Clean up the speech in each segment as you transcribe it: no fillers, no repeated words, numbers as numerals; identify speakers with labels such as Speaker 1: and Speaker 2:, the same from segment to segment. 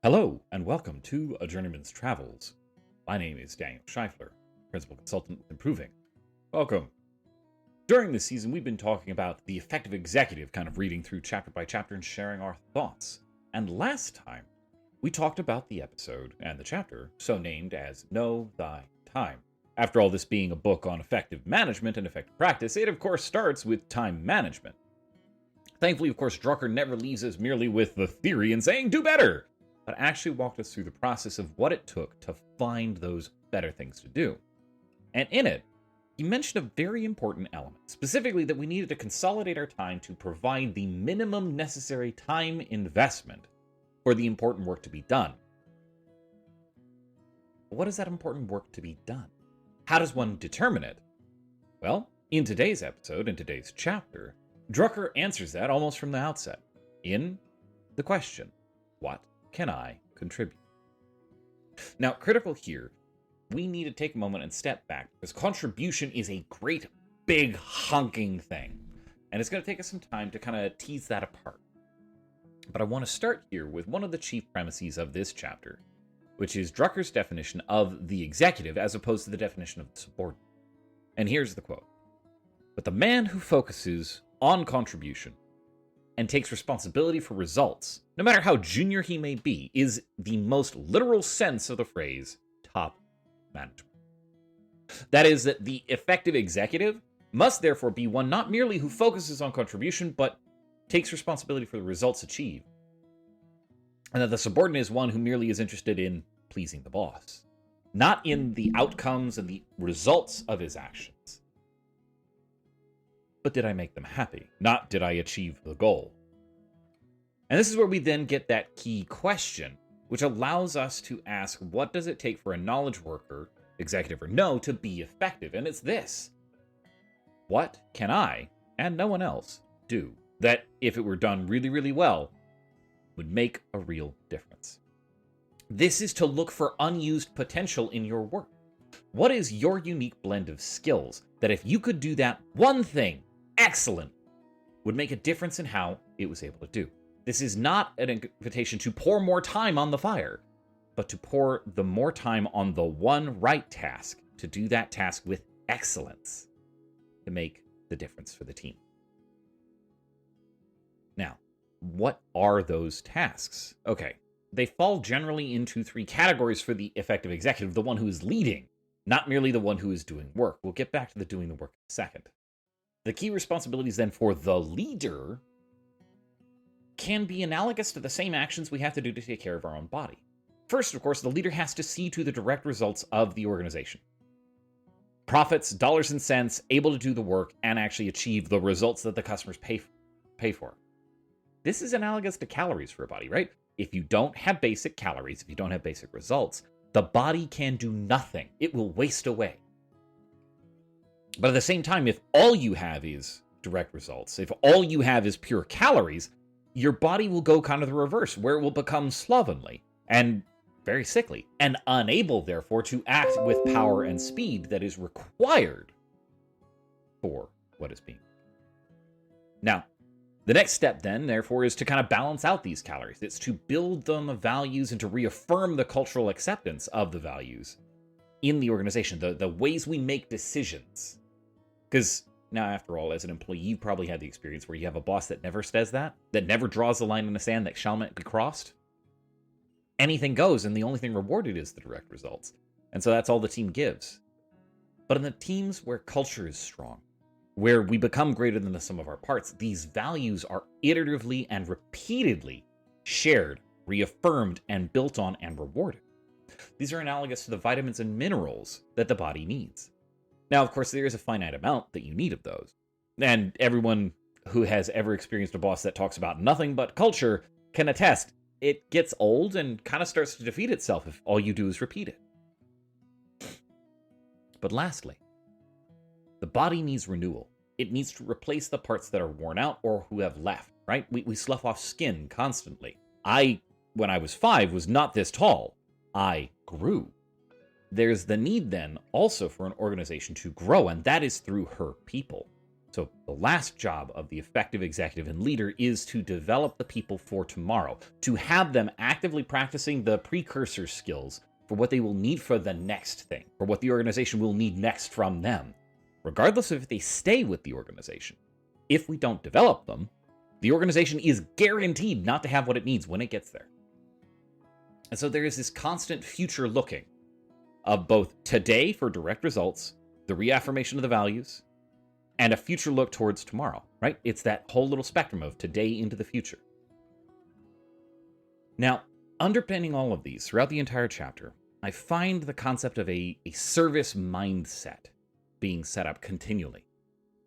Speaker 1: Hello, and welcome to A Journeyman's Travels. My name is Daniel Scheifler, Principal Consultant with Improving. Welcome. During this season, we've been talking about the effective executive, kind of reading through chapter by chapter and sharing our thoughts. And last time, we talked about the episode and the chapter, so named as Know Thy Time. After all, this being a book on effective management and effective practice, it of course starts with time management. Thankfully, of course, Drucker never leaves us merely with the theory and saying, do better, but actually walked us through the process of what it took to find those better things to do. And in it, he mentioned a very important element, specifically that we needed to consolidate our time to provide the minimum necessary time investment for the important work to be done. What is that important work to be done? How does one determine it? Well, in today's episode, in today's chapter, Drucker answers that almost from the outset, in the question, what can I contribute? Now, critical here, we need to take a moment and step back, because contribution is a great, big, honking thing. And it's going to take us some time to kind of tease that apart. But I want to start here with one of the chief premises of this chapter, which is Drucker's definition of the executive as opposed to the definition of the subordinate. And here's the quote. But the man who focuses on contribution and takes responsibility for results, no matter how junior he may be, is the most literal sense of the phrase top management. That is, that the effective executive must therefore be one not merely who focuses on contribution, but takes responsibility for the results achieved. And that the subordinate is one who merely is interested in pleasing the boss, not in the outcomes and the results of his actions. But did I make them happy? Not did I achieve the goal? And this is where we then get that key question, which allows us to ask, what does it take for a knowledge worker, executive or no, to be effective? And it's this. What can I, and no one else, do that, if it were done really, really well, would make a real difference? This is to look for unused potential in your work. What is your unique blend of skills that if you could do that one thing, excellent, would make a difference in how it was able to do? This is not an invitation to pour more time on the fire, but to pour the more time on the one right task, to do that task with excellence, to make the difference for the team. Now, what are those tasks? Okay, they fall generally into three categories for the effective executive, the one who is leading, not merely the one who is doing work. We'll get back to the doing the work in a second. The key responsibilities then for the leader can be analogous to the same actions we have to do to take care of our own body. First, of course, the leader has to see to the direct results of the organization. Profits, dollars and cents, able to do the work and actually achieve the results that the customers pay for. This is analogous to calories for a body, right? If you don't have basic calories, if you don't have basic results, the body can do nothing. It will waste away. But at the same time, if all you have is direct results, if all you have is pure calories, your body will go kind of the reverse, where it will become slovenly and very sickly, and unable, therefore, to act with power and speed that is required for what is being. Now, the next step then, therefore, is to kind of balance out these calories. It's to build on the values and to reaffirm the cultural acceptance of the values in the organization, the ways we make decisions. Because now, after all, as an employee, you've probably had the experience where you have a boss that never says that never draws the line in the sand that shall not be crossed. Anything goes, and the only thing rewarded is the direct results. And so that's all the team gives. But in the teams where culture is strong, where we become greater than the sum of our parts, these values are iteratively and repeatedly shared, reaffirmed, and built on and rewarded. These are analogous to the vitamins and minerals that the body needs. Now, of course, there is a finite amount that you need of those. And everyone who has ever experienced a boss that talks about nothing but culture can attest it gets old and kind of starts to defeat itself if all you do is repeat it. But lastly, the body needs renewal. It needs to replace the parts that are worn out or who have left, right? We slough off skin constantly. When I was 5, was not this tall. I grew. There's the need then also for an organization to grow, and that is through her people. So the last job of the effective executive and leader is to develop the people for tomorrow, to have them actively practicing the precursor skills for what they will need for the next thing, for what the organization will need next from them, regardless of if they stay with the organization. If we don't develop them, the organization is guaranteed not to have what it needs when it gets there. And so there is this constant future looking of both today for direct results, the reaffirmation of the values, and a future look towards tomorrow, right? It's that whole little spectrum of today into the future. Now, underpinning all of these throughout the entire chapter, I find the concept of a service mindset being set up continually,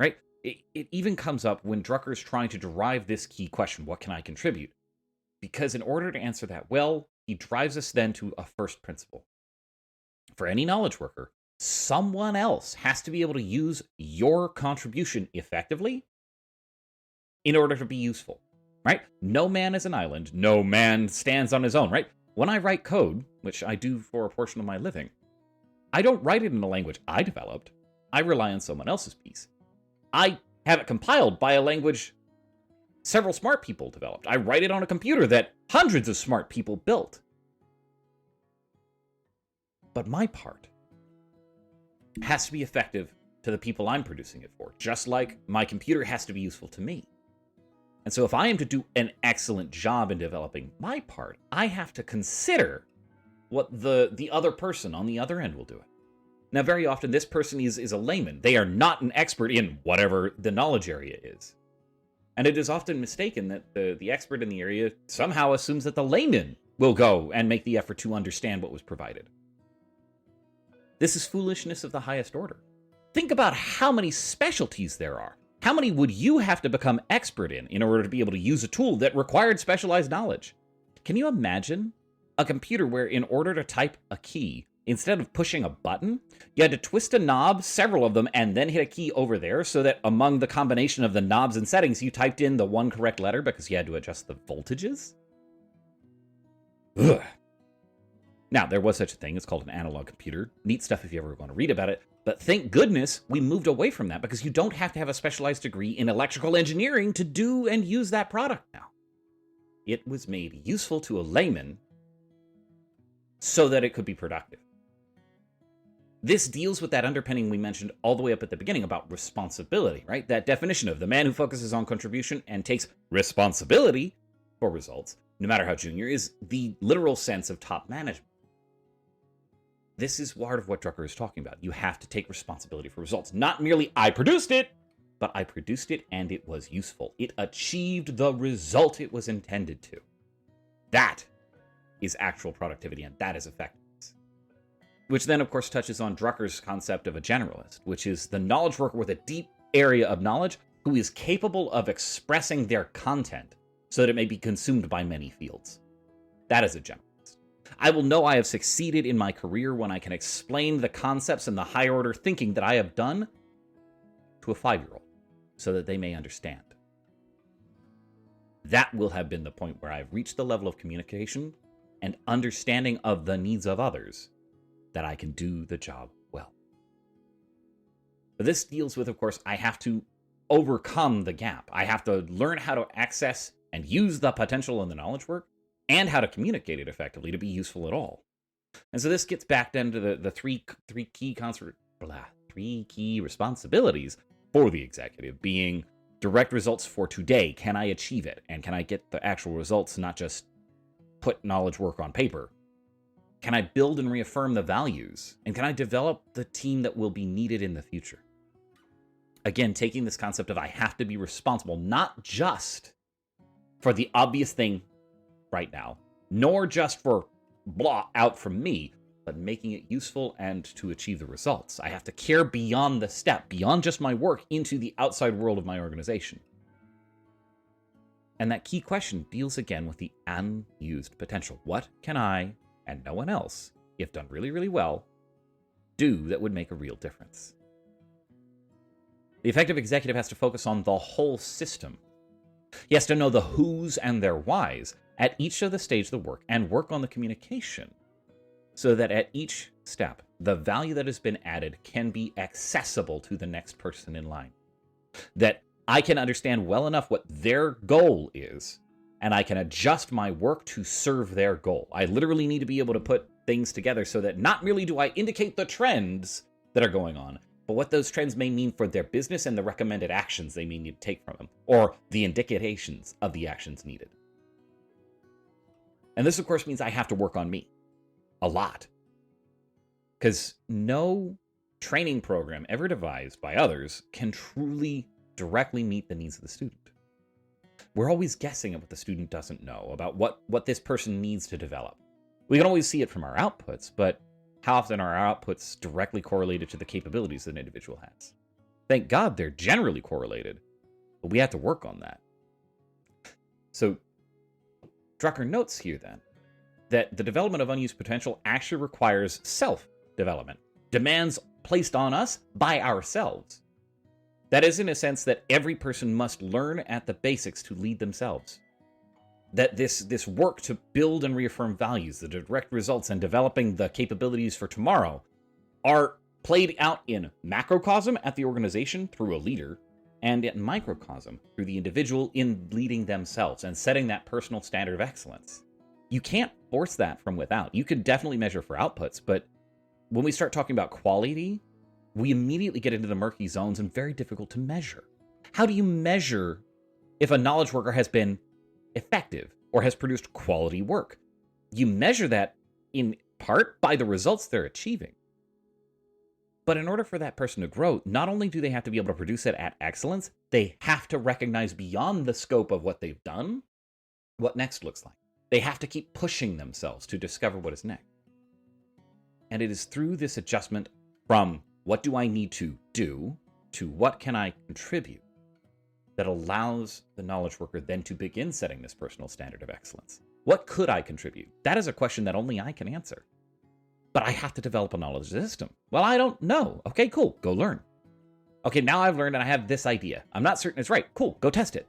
Speaker 1: right? It even comes up when Drucker is trying to derive this key question, what can I contribute? Because in order to answer that well, he drives us then to a first principle. For any knowledge worker, someone else has to be able to use your contribution effectively in order to be useful, right? No man is an island. No man stands on his own, right? When I write code, which I do for a portion of my living, I don't write it in a language I developed. I rely on someone else's piece. I have it compiled by a language several smart people developed. I write it on a computer that hundreds of smart people built. But my part has to be effective to the people I'm producing it for, just like my computer has to be useful to me. And so if I am to do an excellent job in developing my part, I have to consider what the other person on the other end will do it. Now, very often, this person is a layman. They are not an expert in whatever the knowledge area is. And it is often mistaken that the expert in the area somehow assumes that the layman will go and make the effort to understand what was provided. This is foolishness of the highest order. Think about how many specialties there are. How many would you have to become expert in order to be able to use a tool that required specialized knowledge? Can you imagine a computer where in order to type a key, instead of pushing a button, you had to twist a knob, several of them, and then hit a key over there so that among the combination of the knobs and settings, you typed in the one correct letter because you had to adjust the voltages? Ugh. Now, there was such a thing. It's called an analog computer. Neat stuff if you ever want to read about it. But thank goodness we moved away from that because you don't have to have a specialized degree in electrical engineering to do and use that product now. It was made useful to a layman so that it could be productive. This deals with that underpinning we mentioned all the way up at the beginning about responsibility, right? That definition of the man who focuses on contribution and takes responsibility for results, no matter how junior, is the literal sense of top management. This is part of what Drucker is talking about. You have to take responsibility for results. Not merely, I produced it, but I produced it and it was useful. It achieved the result it was intended to. That is actual productivity, and that is effectiveness. Which then, of course, touches on Drucker's concept of a generalist, which is the knowledge worker with a deep area of knowledge who is capable of expressing their content so that it may be consumed by many fields. That is a generalist. I will know I have succeeded in my career when I can explain the concepts and the higher order thinking that I have done to a 5-year-old so that they may understand. That will have been the point where I've reached the level of communication and understanding of the needs of others that I can do the job well. But this deals with, of course, I have to overcome the gap. I have to learn how to access and use the potential in the knowledge work and how to communicate it effectively to be useful at all. And so this gets back then to the three key responsibilities for the executive, being direct results for today. Can I achieve it? And can I get the actual results, not just put knowledge work on paper? Can I build and reaffirm the values? And can I develop the team that will be needed in the future? Again, taking this concept of I have to be responsible, not just for the obvious thing right now, nor just for blah out from me, but making it useful and to achieve the results. I have to care beyond the step, beyond just my work, into the outside world of my organization. And that key question deals again with the unused potential. What can I, and no one else, if done really, really well, do that would make a real difference? The effective executive has to focus on the whole system. He has to know the who's and their whys at each of the stages of the work and work on the communication so that at each step, the value that has been added can be accessible to the next person in line. That I can understand well enough what their goal is, and I can adjust my work to serve their goal. I literally need to be able to put things together so that not merely do I indicate the trends that are going on, but what those trends may mean for their business and the recommended actions they may need to take from them, or the indications of the actions needed. And this, of course, means I have to work on me a lot. Because no training program ever devised by others can truly directly meet the needs of the student. We're always guessing at what the student doesn't know, about what this person needs to develop. We can always see it from our outputs, but how often are our outputs directly correlated to the capabilities that an individual has? Thank God they're generally correlated, but we have to work on that. So Drucker notes here then that the development of unused potential actually requires self-development, demands placed on us by ourselves. That is, in a sense, that every person must learn at the basics to lead themselves. That this work to build and reaffirm values, the direct results, and developing the capabilities for tomorrow are played out in macrocosm at the organization through a leader, and in microcosm through the individual in leading themselves and setting that personal standard of excellence. You can't force that from without. You can definitely measure for outputs, but when we start talking about quality, we immediately get into the murky zones and very difficult to measure. How do you measure if a knowledge worker has been effective or has produced quality work? You measure that in part by the results they're achieving. But in order for that person to grow, not only do they have to be able to produce it at excellence, they have to recognize beyond the scope of what they've done, what next looks like. They have to keep pushing themselves to discover what is next. And it is through this adjustment from what do I need to do to what can I contribute that allows the knowledge worker then to begin setting this personal standard of excellence. What could I contribute? That is a question that only I can answer. But I have to develop a knowledge system. Well, I don't know. Okay, cool. Go learn. Okay, now I've learned and I have this idea. I'm not certain it's right. Cool. Go test it.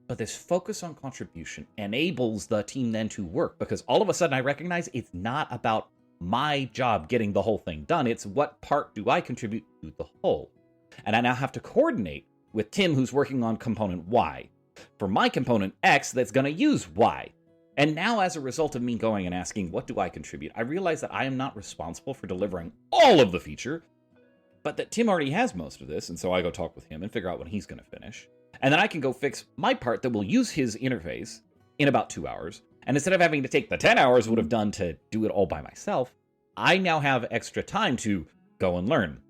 Speaker 1: But this focus on contribution enables the team then to work, because all of a sudden I recognize it's not about my job getting the whole thing done. It's what part do I contribute to the whole. And I now have to coordinate with Tim, who's working on component Y, for my component X that's going to use Y. And now, as a result of me going and asking, what do I contribute? I realize that I am not responsible for delivering all of the feature, but that Tim already has most of this, and so I go talk with him and figure out when he's going to finish. And then I can go fix my part that will use his interface in about 2 hours. And instead of having to take the 10 hours would have done to do it all by myself, I now have extra time to go and learn,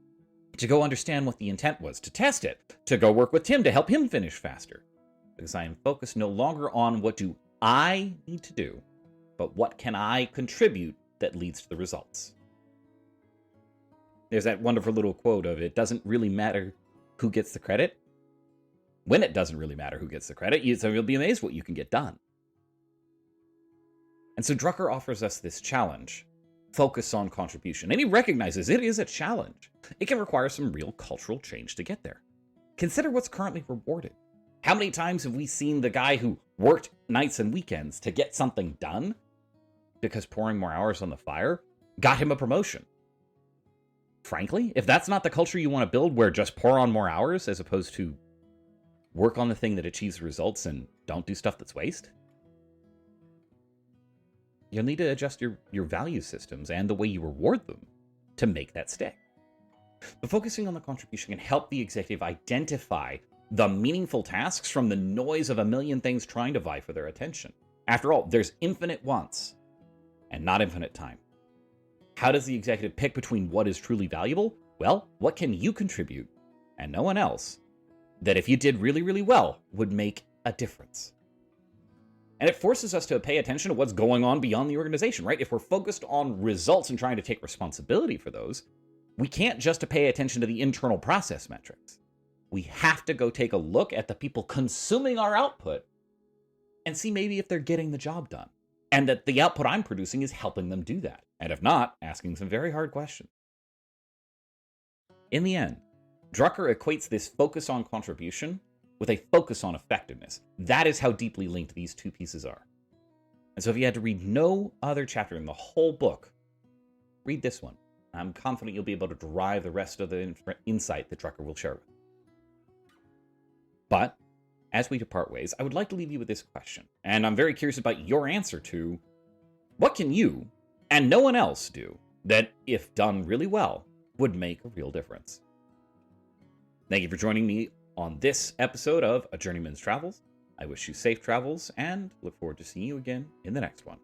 Speaker 1: to go understand what the intent was, to test it, to go work with Tim to help him finish faster. Because I am focused no longer on what do I need to do, but what can I contribute that leads to the results. There's that wonderful little quote of, it doesn't really matter who gets the credit. When it doesn't really matter who gets the credit, you'll be amazed what you can get done. And so Drucker offers us this challenge, focus on contribution. And he recognizes it is a challenge. It can require some real cultural change to get there. Consider what's currently rewarded. How many times have we seen the guy who worked nights and weekends to get something done because pouring more hours on the fire got him a promotion? Frankly, if that's not the culture you want to build, where just pour on more hours as opposed to work on the thing that achieves results and don't do stuff that's waste, you'll need to adjust your value systems and the way you reward them to make that stick. But focusing on the contribution can help the executive identify the meaningful tasks from the noise of a million things trying to vie for their attention. After all, there's infinite wants and not infinite time. How does the executive pick between what is truly valuable? Well, what can you contribute, and no one else, that if you did really, really well, would make a difference? And it forces us to pay attention to what's going on beyond the organization, right? If we're focused on results and trying to take responsibility for those, we can't just pay attention to the internal process metrics. We have to go take a look at the people consuming our output and see maybe if they're getting the job done, and that the output I'm producing is helping them do that. And if not, asking some very hard questions. In the end, Drucker equates this focus on contribution with a focus on effectiveness. That is how deeply linked these two pieces are. And so if you had to read no other chapter in the whole book, read this one. I'm confident you'll be able to derive the rest of the insight that Drucker will share with you. But as we depart ways, I would like to leave you with this question, and I'm very curious about your answer to, what can you and no one else do that, if done really well, would make a real difference? Thank you for joining me on this episode of A Journeyman's Travels. I wish you safe travels and look forward to seeing you again in the next one.